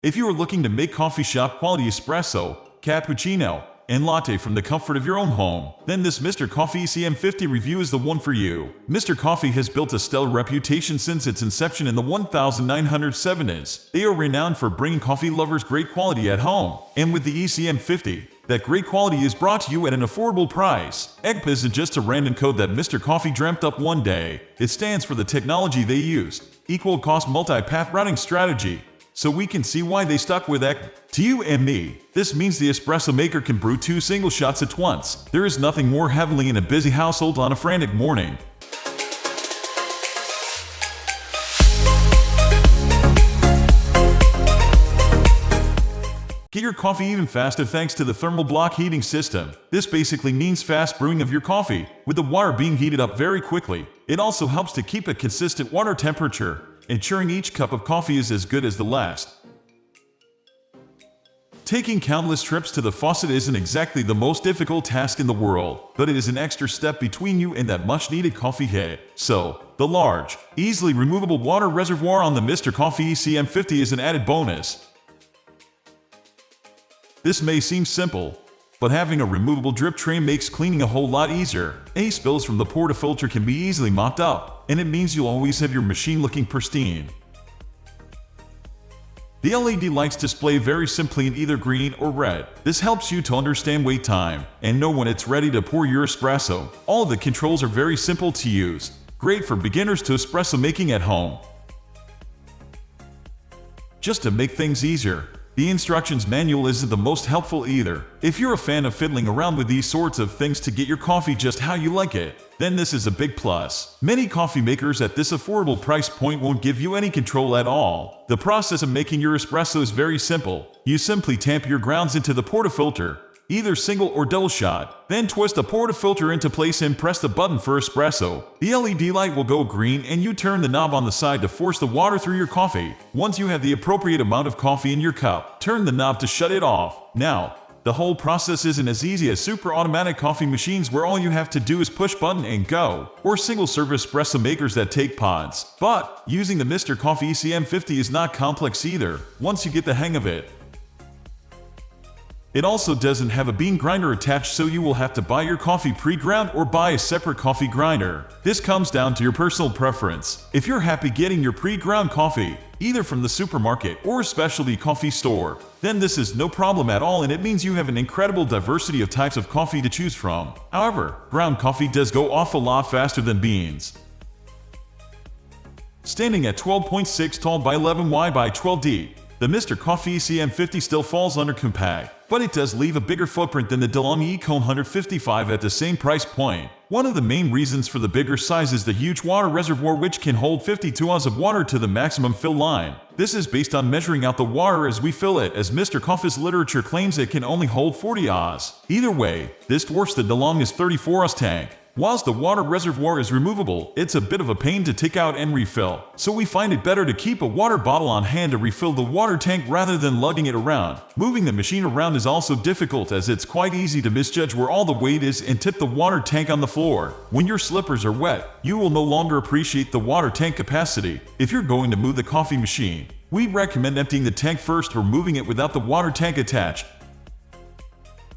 If you are looking to make coffee shop quality espresso, cappuccino, and latte from the comfort of your own home, then this Mr Coffee ECMP50 review is the one for you. Mr Coffee has built a stellar reputation since its inception in the 1970s. They are renowned for bringing coffee lovers great quality at home. And with the ECMP50, that great quality is brought to you at an affordable price. ECMP isn't just a random code that Mr Coffee dreamt up one day. It stands for the technology they used, equal cost multi-path routing strategy. So we can see why they stuck with ECMP. To you and me, this means the espresso maker can brew 2 single shots at once. There is nothing more heavenly in a busy household on a frantic morning. Get your coffee even faster thanks to the thermal block heating system. This basically means fast brewing of your coffee, with the water being heated up very quickly. It also helps to keep a consistent water temperature, ensuring each cup of coffee is as good as the last. Taking countless trips to the faucet isn't exactly the most difficult task in the world, but it is an extra step between you and that much-needed coffee hit. So, the large, easily removable water reservoir on the Mr Coffee ECMP50 is an added bonus. This may seem simple, but having a removable drip tray makes cleaning a whole lot easier. Any spills from the portafilter can be easily mopped up, and it means you'll always have your machine looking pristine. The LED lights display very simply in either green or red. This helps you to understand wait time and know when it's ready to pour your espresso. All of the controls are very simple to use, great for beginners to espresso making at home. Just to make things easier, the instructions manual isn't the most helpful either. If you're a fan of fiddling around with these sorts of things to get your coffee just how you like it, then this is a big plus. Many coffee makers at this affordable price point won't give you any control at all. The process of making your espresso is very simple. You simply tamp your grounds into the portafilter, either single or double shot, then twist the portafilter into place and press the button for espresso. The LED light will go green and you turn the knob on the side to force the water through your coffee. Once you have the appropriate amount of coffee in your cup, turn the knob to shut it off. Now, the whole process isn't as easy as super automatic coffee machines where all you have to do is push button and go, or single serve espresso makers that take pods. But using the Mr Coffee ECMP50 is not complex either, once you get the hang of it. It also doesn't have a bean grinder attached, so you will have to buy your coffee pre-ground or buy a separate coffee grinder. This comes down to your personal preference. If you're happy getting your pre-ground coffee, either from the supermarket or a specialty coffee store, then this is no problem at all, and it means you have an incredible diversity of types of coffee to choose from. However, ground coffee does go awful lot faster than beans. Standing at 12.6 tall by 11 wide by 12 deep, the Mr Coffee ECMP50 still falls under compact, but it does leave a bigger footprint than the DeLonghi ECMP155 at the same price point. One of the main reasons for the bigger size is the huge water reservoir, which can hold 52 oz of water to the maximum fill line. This is based on measuring out the water as we fill it, as Mr Coffee's literature claims it can only hold 40 oz. Either way, this dwarfs the DeLonghi's 34 oz tank. Whilst the water reservoir is removable, it's a bit of a pain to take out and refill, so we find it better to keep a water bottle on hand to refill the water tank rather than lugging it around. Moving the machine around is also difficult, as it's quite easy to misjudge where all the weight is and tip the water tank on the floor. When your slippers are wet, you will no longer appreciate the water tank capacity. If you're going to move the coffee machine, we recommend emptying the tank first or moving it without the water tank attached.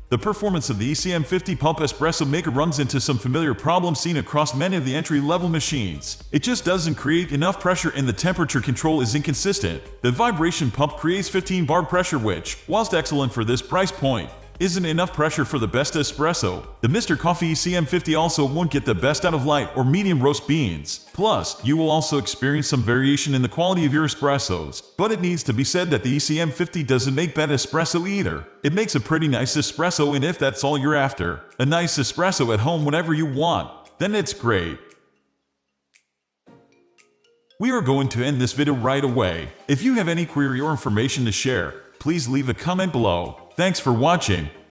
The performance of the ECMP50 pump espresso maker runs into some familiar problems seen across many of the entry-level machines. It just doesn't create enough pressure and the temperature control is inconsistent. The vibration pump creates 15 bar pressure, which, whilst excellent for this price point, isn't enough pressure for the best espresso. The Mr Coffee ECMP50 also won't get the best out of light or medium roast beans. Plus, you will also experience some variation in the quality of your espressos. But it needs to be said that the ECMP50 doesn't make bad espresso either. It makes a pretty nice espresso, and if that's all you're after, a nice espresso at home whenever you want, then it's great. We are going to end this video right away. If you have any query or information to share, please leave a comment below. Thanks for watching.